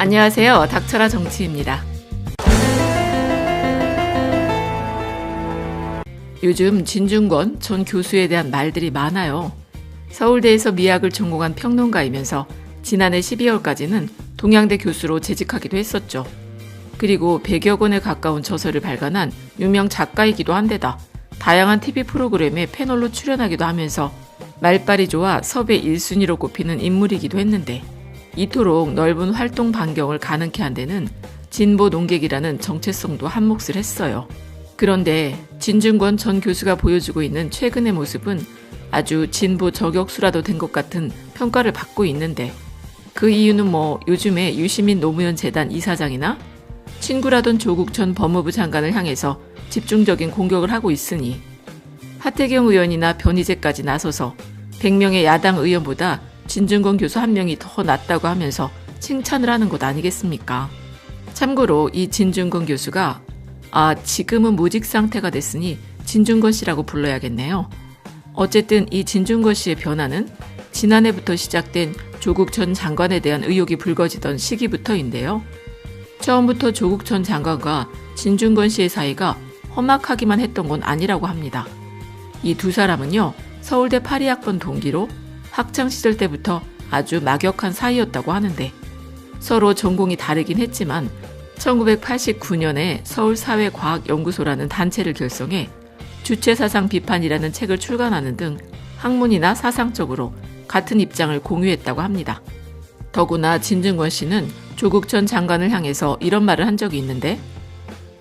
안녕하세요. 닥쳐라 정치입니다. 요즘 진중권 전 교수에 대한 말들이 많아요. 서울대에서 미학을 전공한 평론가이면서 지난해 12월까지는 동양대 교수로 재직하기도 했었죠. 그리고 100여 권에 가까운 저서를 발간한 유명 작가이기도 한데다 다양한 TV 프로그램에 패널로 출연하기도 하면서 말빨이 좋아 섭외 1순위로 꼽히는 인물이기도 했는데 이토록 넓은 활동 반경을 가능케 한 데는 진보 농객이라는 정체성도 한몫을 했어요. 그런데 진중권 전 교수가 보여주고 있는 최근의 모습은 아주 진보 저격수라도 된 것 같은 평가를 받고 있는데 그 이유는 요즘에 유시민 노무현 재단 이사장이나 친구라던 조국 전 법무부 장관을 향해서 집중적인 공격을 하고 있으니 하태경 의원이나 변희재까지 나서서 100명의 야당 의원보다 진중권 교수 한 명이 더 낫다고 하면서 칭찬을 하는 것 아니겠습니까? 참고로 이 진중권 교수가 지금은 무직 상태가 됐으니 진중권 씨라고 불러야겠네요. 어쨌든 이 진중권 씨의 변화는 지난해부터 시작된 조국 전 장관에 대한 의혹이 불거지던 시기부터인데요. 처음부터 조국 전 장관과 진중권 씨의 사이가 험악하기만 했던 건 아니라고 합니다. 이 두 사람은요, 서울대 파리학번 동기로 학창시절 때부터 아주 막역한 사이였다고 하는데 서로 전공이 다르긴 했지만 1989년에 서울사회과학연구소라는 단체를 결성해 주체사상 비판이라는 책을 출간하는 등 학문이나 사상적으로 같은 입장을 공유했다고 합니다. 더구나 진중권 씨는 조국 전 장관을 향해서 이런 말을 한 적이 있는데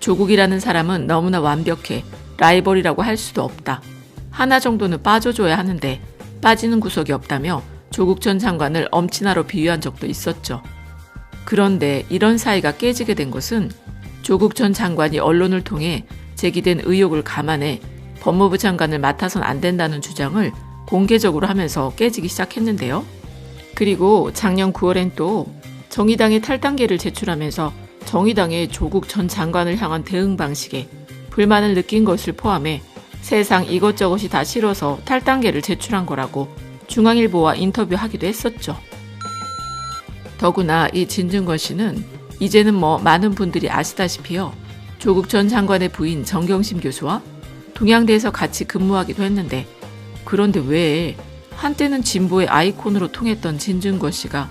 조국이라는 사람은 너무나 완벽해 라이벌이라고 할 수도 없다. 하나 정도는 빠져줘야 하는데 빠지는 구석이 없다며 조국 전 장관을 엄친아로 비유한 적도 있었죠. 그런데 이런 사이가 깨지게 된 것은 조국 전 장관이 언론을 통해 제기된 의혹을 감안해 법무부 장관을 맡아선 안 된다는 주장을 공개적으로 하면서 깨지기 시작했는데요. 그리고 작년 9월엔 또 정의당의 탈당계를 제출하면서 정의당의 조국 전 장관을 향한 대응 방식에 불만을 느낀 것을 포함해 세상 이것저것이 다 싫어서 탈당계를 제출한 거라고 중앙일보와 인터뷰하기도 했었죠. 더구나 이 진중권 씨는 이제는 많은 분들이 아시다시피요. 조국 전 장관의 부인 정경심 교수와 동양대에서 같이 근무하기도 했는데 그런데 왜 한때는 진보의 아이콘으로 통했던 진중권 씨가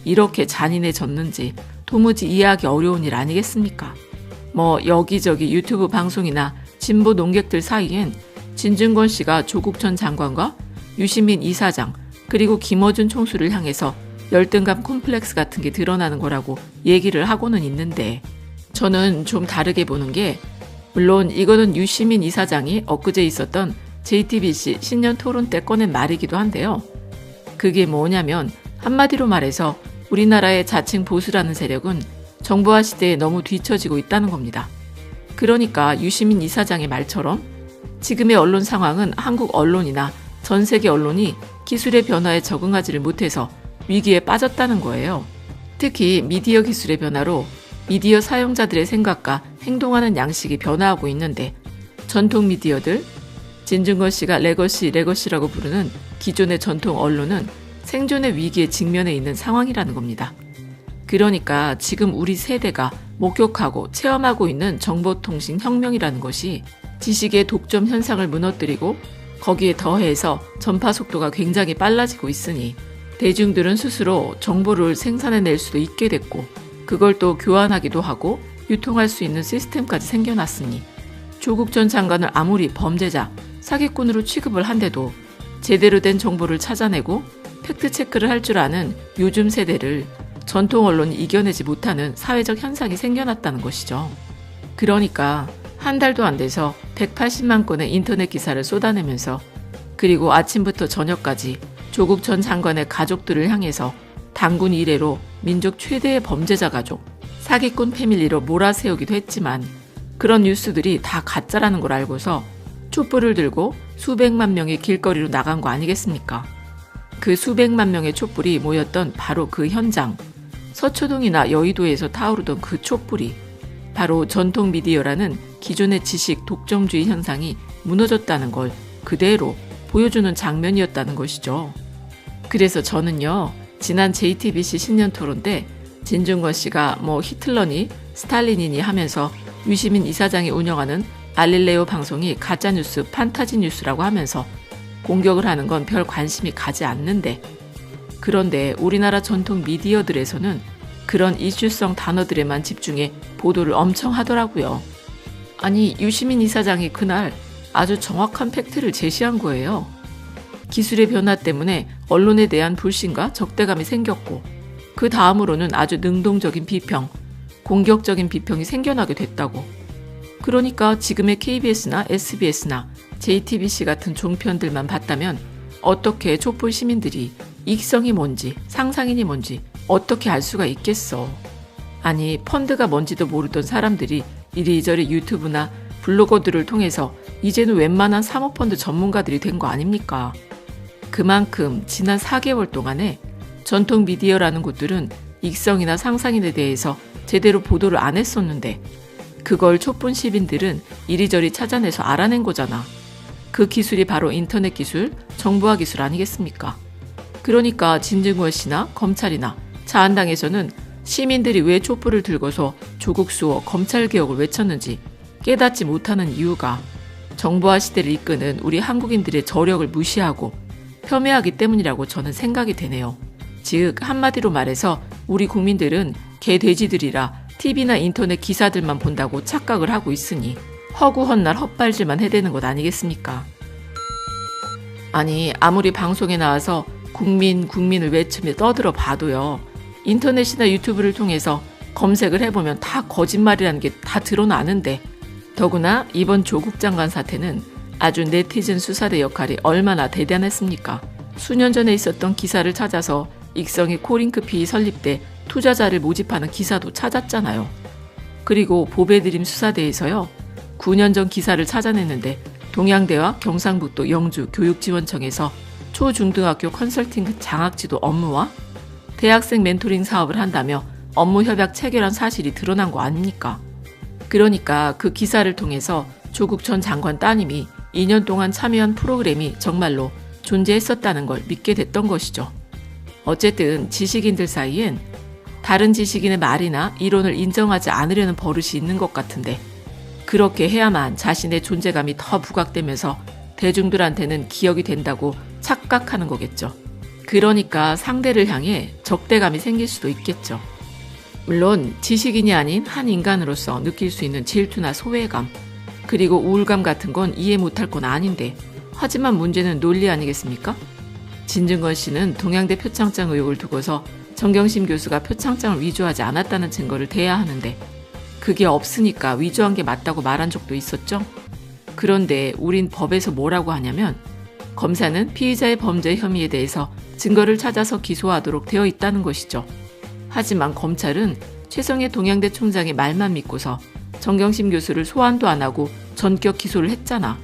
이렇게 잔인해졌는지 도무지 이해하기 어려운 일 아니겠습니까? 여기저기 유튜브 방송이나 진보 농객들 사이엔 진중권 씨가 조국 전 장관과 유시민 이사장 그리고 김어준 총수를 향해서 열등감 콤플렉스 같은 게 드러나는 거라고 얘기를 하고는 있는데 저는 좀 다르게 보는 게 물론 이거는 유시민 이사장이 엊그제 있었던 JTBC 신년 토론 때 꺼낸 말이기도 한데요. 그게 뭐냐면 한마디로 말해서 우리나라의 자칭 보수라는 세력은 정보화 시대에 너무 뒤처지고 있다는 겁니다. 그러니까 유시민 이사장의 말처럼 지금의 언론 상황은 한국 언론이나 전 세계 언론이 기술의 변화에 적응하지를 못해서 위기에 빠졌다는 거예요. 특히 미디어 기술의 변화로 미디어 사용자들의 생각과 행동하는 양식이 변화하고 있는데 전통 미디어들, 진중권 씨가 레거시라고 부르는 기존의 전통 언론은 생존의 위기에 직면해 있는 상황이라는 겁니다. 그러니까 지금 우리 세대가 목격하고 체험하고 있는 정보통신 혁명이라는 것이 지식의 독점 현상을 무너뜨리고 거기에 더해서 전파 속도가 굉장히 빨라지고 있으니 대중들은 스스로 정보를 생산해낼 수도 있게 됐고 그걸 또 교환하기도 하고 유통할 수 있는 시스템까지 생겨났으니 조국 전 장관을 아무리 범죄자, 사기꾼으로 취급을 한데도 제대로 된 정보를 찾아내고 팩트체크를 할 줄 아는 요즘 세대를 전통 언론이 이겨내지 못하는 사회적 현상이 생겨났다는 것이죠. 그러니까 한 달도 안 돼서 180만 건의 인터넷 기사를 쏟아내면서 그리고 아침부터 저녁까지 조국 전 장관의 가족들을 향해서 단군 이래로 민족 최대의 범죄자 가족, 사기꾼 패밀리로 몰아세우기도 했지만 그런 뉴스들이 다 가짜라는 걸 알고서 촛불을 들고 수백만 명이 길거리로 나간 거 아니겠습니까? 그 수백만 명의 촛불이 모였던 바로 그 현장, 서초동이나 여의도에서 타오르던 그 촛불이 바로 전통 미디어라는 기존의 지식 독점주의 현상이 무너졌다는 걸 그대로 보여주는 장면이었다는 것이죠. 그래서 저는요, 지난 JTBC 신년 토론 때 진중권 씨가 뭐 히틀러니 스탈린이니 하면서 유시민 이사장이 운영하는 알릴레오 방송이 가짜뉴스 판타지 뉴스라고 하면서 공격을 하는 건 별 관심이 가지 않는데, 그런데 우리나라 전통 미디어들에서는 그런 이슈성 단어들에만 집중해 보도를 엄청 하더라고요. 아니, 유시민 이사장이 그날 아주 정확한 팩트를 제시한 거예요. 기술의 변화 때문에 언론에 대한 불신과 적대감이 생겼고, 그 다음으로는 아주 능동적인 비평, 공격적인 비평이 생겨나게 됐다고. 그러니까 지금의 KBS나 SBS나 JTBC 같은 종편들만 봤다면 어떻게 촛불 시민들이 익성이 뭔지 상상인이 뭔지 어떻게 알 수가 있겠어. 아니, 펀드가 뭔지도 모르던 사람들이 이리저리 유튜브나 블로거들을 통해서 이제는 웬만한 사모펀드 전문가들이 된 거 아닙니까? 그만큼 지난 4개월 동안에 전통 미디어라는 곳들은 익성이나 상상인에 대해서 제대로 보도를 안 했었는데, 그걸 촛불 시민들은 이리저리 찾아내서 알아낸 거잖아. 그 기술이 바로 인터넷 기술, 정보화 기술 아니겠습니까? 그러니까 진중권 씨나 검찰이나 자한당에서는 시민들이 왜 촛불을 들고서 조국 수호 검찰개혁을 외쳤는지 깨닫지 못하는 이유가 정보화 시대를 이끄는 우리 한국인들의 저력을 무시하고 폄훼하기 때문이라고 저는 생각이 되네요. 즉, 한마디로 말해서 우리 국민들은 개돼지들이라 TV나 인터넷 기사들만 본다고 착각을 하고 있으니 허구헌날 헛발질만 해대는 것 아니겠습니까? 아니, 아무리 방송에 나와서 국민을 외치며 떠들어 봐도요, 인터넷이나 유튜브를 통해서 검색을 해보면 다 거짓말이라는 게 다 드러나는데, 더구나 이번 조국 장관 사태는 아주 네티즌 수사대 역할이 얼마나 대단했습니까? 수년 전에 있었던 기사를 찾아서 익성이 코링크피 설립 때 투자자를 모집하는 기사도 찾았잖아요. 그리고 보배드림 수사대에서요, 9년 전 기사를 찾아냈는데 동양대와 경상북도 영주 교육지원청에서 초중등학교 컨설팅 장학지도 업무와 대학생 멘토링 사업을 한다며 업무 협약 체결한 사실이 드러난 거 아닙니까? 그러니까 그 기사를 통해서 조국 전 장관 따님이 2년 동안 참여한 프로그램이 정말로 존재했었다는 걸 믿게 됐던 것이죠. 어쨌든 지식인들 사이엔 다른 지식인의 말이나 이론을 인정하지 않으려는 버릇이 있는 것 같은데, 그렇게 해야만 자신의 존재감이 더 부각되면서 대중들한테는 기억이 된다고 착각하는 거겠죠. 그러니까 상대를 향해 적대감이 생길 수도 있겠죠. 물론 지식인이 아닌 한 인간으로서 느낄 수 있는 질투나 소외감, 그리고 우울감 같은 건 이해 못할 건 아닌데, 하지만 문제는 논리 아니겠습니까? 진중권 씨는 동양대 표창장 의혹을 두고서 정경심 교수가 표창장을 위조하지 않았다는 증거를 대야 하는데, 그게 없으니까 위조한 게 맞다고 말한 적도 있었죠. 그런데 우린 법에서 뭐라고 하냐면, 검사는 피의자의 범죄 혐의에 대해서 증거를 찾아서 기소하도록 되어 있다는 것이죠. 하지만 검찰은 최성해 동양대 총장의 말만 믿고서 정경심 교수를 소환도 안 하고 전격 기소를 했잖아.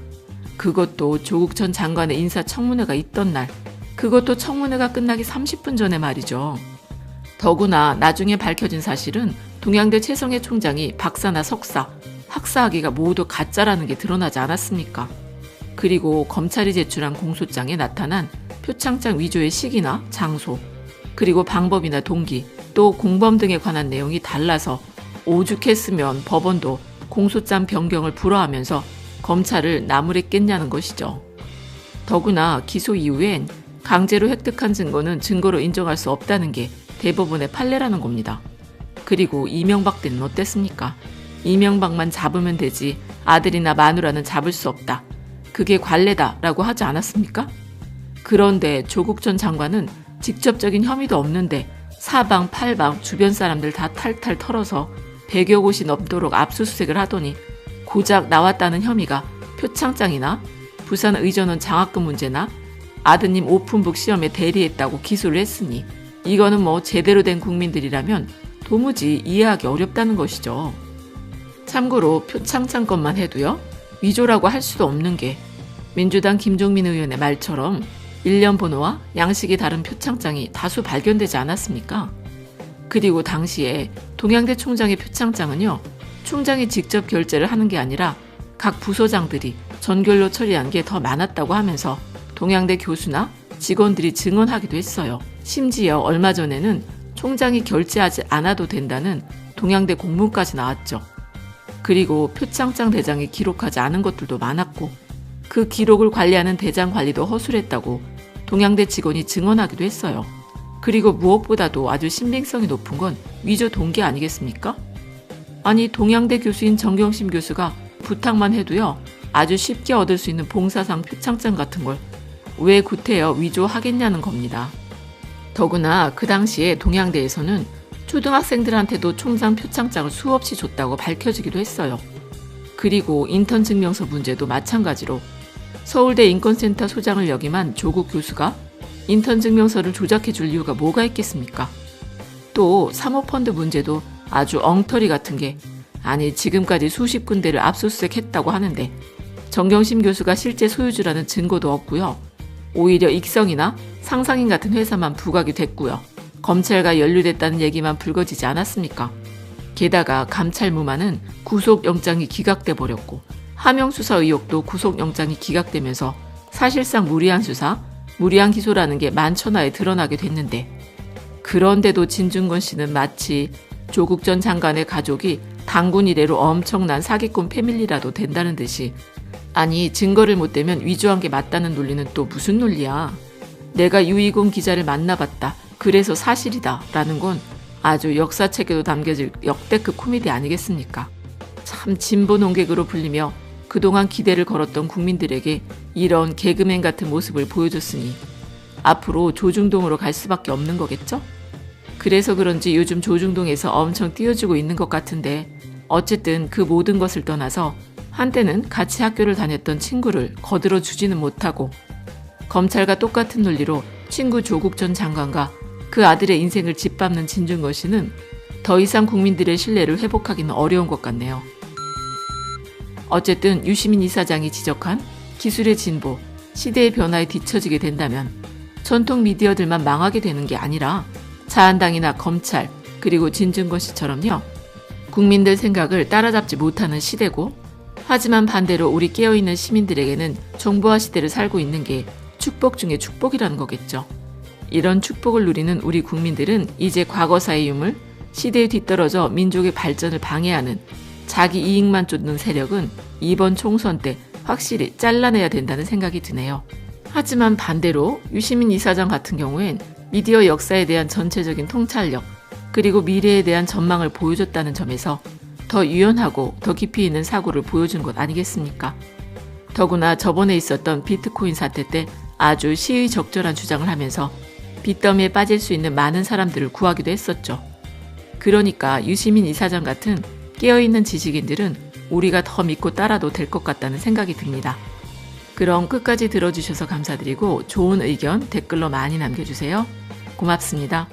그것도 조국 전 장관의 인사청문회가 있던 날, 그것도 청문회가 끝나기 30분 전에 말이죠. 더구나 나중에 밝혀진 사실은 동양대 최성해 총장이 박사나 석사, 학사학위가 모두 가짜라는 게 드러나지 않았습니까? 그리고 검찰이 제출한 공소장에 나타난 표창장 위조의 시기나 장소, 그리고 방법이나 동기, 또 공범 등에 관한 내용이 달라서 오죽했으면 법원도 공소장 변경을 불허하면서 검찰을 나무랬겠냐는 것이죠. 더구나 기소 이후엔 강제로 획득한 증거는 증거로 인정할 수 없다는 게 대법원의 판례라는 겁니다. 그리고 이명박 때는 어땠습니까? 이명박만 잡으면 되지 아들이나 마누라는 잡을 수 없다. 그게 관례다라고 하지 않았습니까? 그런데 조국 전 장관은 직접적인 혐의도 없는데 사방 팔방 주변 사람들 다 탈탈 털어서 100여 곳이 넘도록 압수수색을 하더니 고작 나왔다는 혐의가 표창장이나 부산의전원 장학금 문제나 아드님 오픈북 시험에 대리했다고 기소를 했으니 이거는 뭐 제대로 된 국민들이라면 도무지 이해하기 어렵다는 것이죠. 참고로 표창장 것만 해도요, 위조라고 할 수도 없는 게 민주당 김종민 의원의 말처럼 일련 번호와 양식이 다른 표창장이 다수 발견되지 않았습니까? 그리고 당시에 동양대 총장의 표창장은요, 총장이 직접 결제를 하는 게 아니라 각 부서장들이 전결로 처리한 게 더 많았다고 하면서 동양대 교수나 직원들이 증언하기도 했어요. 심지어 얼마 전에는 총장이 결재하지 않아도 된다는 동양대 공문까지 나왔죠. 그리고 표창장 대장이 기록하지 않은 것들도 많았고 그 기록을 관리하는 대장 관리도 허술했다고 동양대 직원이 증언하기도 했어요. 그리고 무엇보다도 아주 신빙성이 높은 건 위조 동기 아니겠습니까? 아니 동양대 교수인 정경심 교수가 부탁만 해도요 아주 쉽게 얻을 수 있는 봉사상 표창장 같은 걸 왜 구태여 위조하겠냐는 겁니다. 더구나 그 당시에 동양대에서는 초등학생들한테도 총장 표창장을 수없이 줬다고 밝혀지기도 했어요. 그리고 인턴 증명서 문제도 마찬가지로 서울대 인권센터 소장을 역임한 조국 교수가 인턴 증명서를 조작해 줄 이유가 뭐가 있겠습니까? 또 사모펀드 문제도 아주 엉터리 같은 게 아니 지금까지 수십 군데를 압수수색했다고 하는데 정경심 교수가 실제 소유주라는 증거도 없고요. 오히려 익성이나 상상인 같은 회사만 부각이 됐고요. 검찰과 연루됐다는 얘기만 불거지지 않았습니까? 게다가 감찰무마는 구속영장이 기각돼 버렸고 하명수사 의혹도 구속영장이 기각되면서 사실상 무리한 수사, 무리한 기소라는 게 만천하에 드러나게 됐는데 그런데도 진중권 씨는 마치 조국 전 장관의 가족이 당군 이래로 엄청난 사기꾼 패밀리라도 된다는 듯이 아니 증거를 못 대면 위조한 게 맞다는 논리는 또 무슨 논리야. 내가 유이공 기자를 만나봤다. 그래서 사실이다. 라는 건 아주 역사책에도 남겨질 역대급 코미디 아니겠습니까? 참 진보 논객으로 불리며 그동안 기대를 걸었던 국민들에게 이런 개그맨 같은 모습을 보여줬으니 앞으로 조중동으로 갈 수밖에 없는 거겠죠? 그래서 그런지 요즘 조중동에서 엄청 띄워주고 있는 것 같은데 어쨌든 그 모든 것을 떠나서 한때는 같이 학교를 다녔던 친구를 거들어 주지는 못하고 검찰과 똑같은 논리로 친구 조국 전 장관과 그 아들의 인생을 짓밟는 진중권 씨는 더 이상 국민들의 신뢰를 회복하기는 어려운 것 같네요. 어쨌든 유시민 이사장이 지적한 기술의 진보, 시대의 변화에 뒤처지게 된다면 전통 미디어들만 망하게 되는 게 아니라 자한당이나 검찰 그리고 진중권 씨처럼요. 국민들 생각을 따라잡지 못하는 시대고 하지만 반대로 우리 깨어있는 시민들에게는 정보화 시대를 살고 있는 게 축복 중에 축복이라는 거겠죠. 이런 축복을 누리는 우리 국민들은 이제 과거사의 유물, 시대에 뒤떨어져 민족의 발전을 방해하는 자기 이익만 쫓는 세력은 이번 총선 때 확실히 잘라내야 된다는 생각이 드네요. 하지만 반대로 유시민 이사장 같은 경우엔 미디어 역사에 대한 전체적인 통찰력 그리고 미래에 대한 전망을 보여줬다는 점에서 더 유연하고 더 깊이 있는 사고를 보여준 것 아니겠습니까? 더구나 저번에 있었던 비트코인 사태 때 아주 시의적절한 주장을 하면서 빚더미에 빠질 수 있는 많은 사람들을 구하기도 했었죠. 그러니까 유시민 이사장 같은 깨어있는 지식인들은 우리가 더 믿고 따라도 될 것 같다는 생각이 듭니다. 그럼 끝까지 들어주셔서 감사드리고 좋은 의견 댓글로 많이 남겨주세요. 고맙습니다.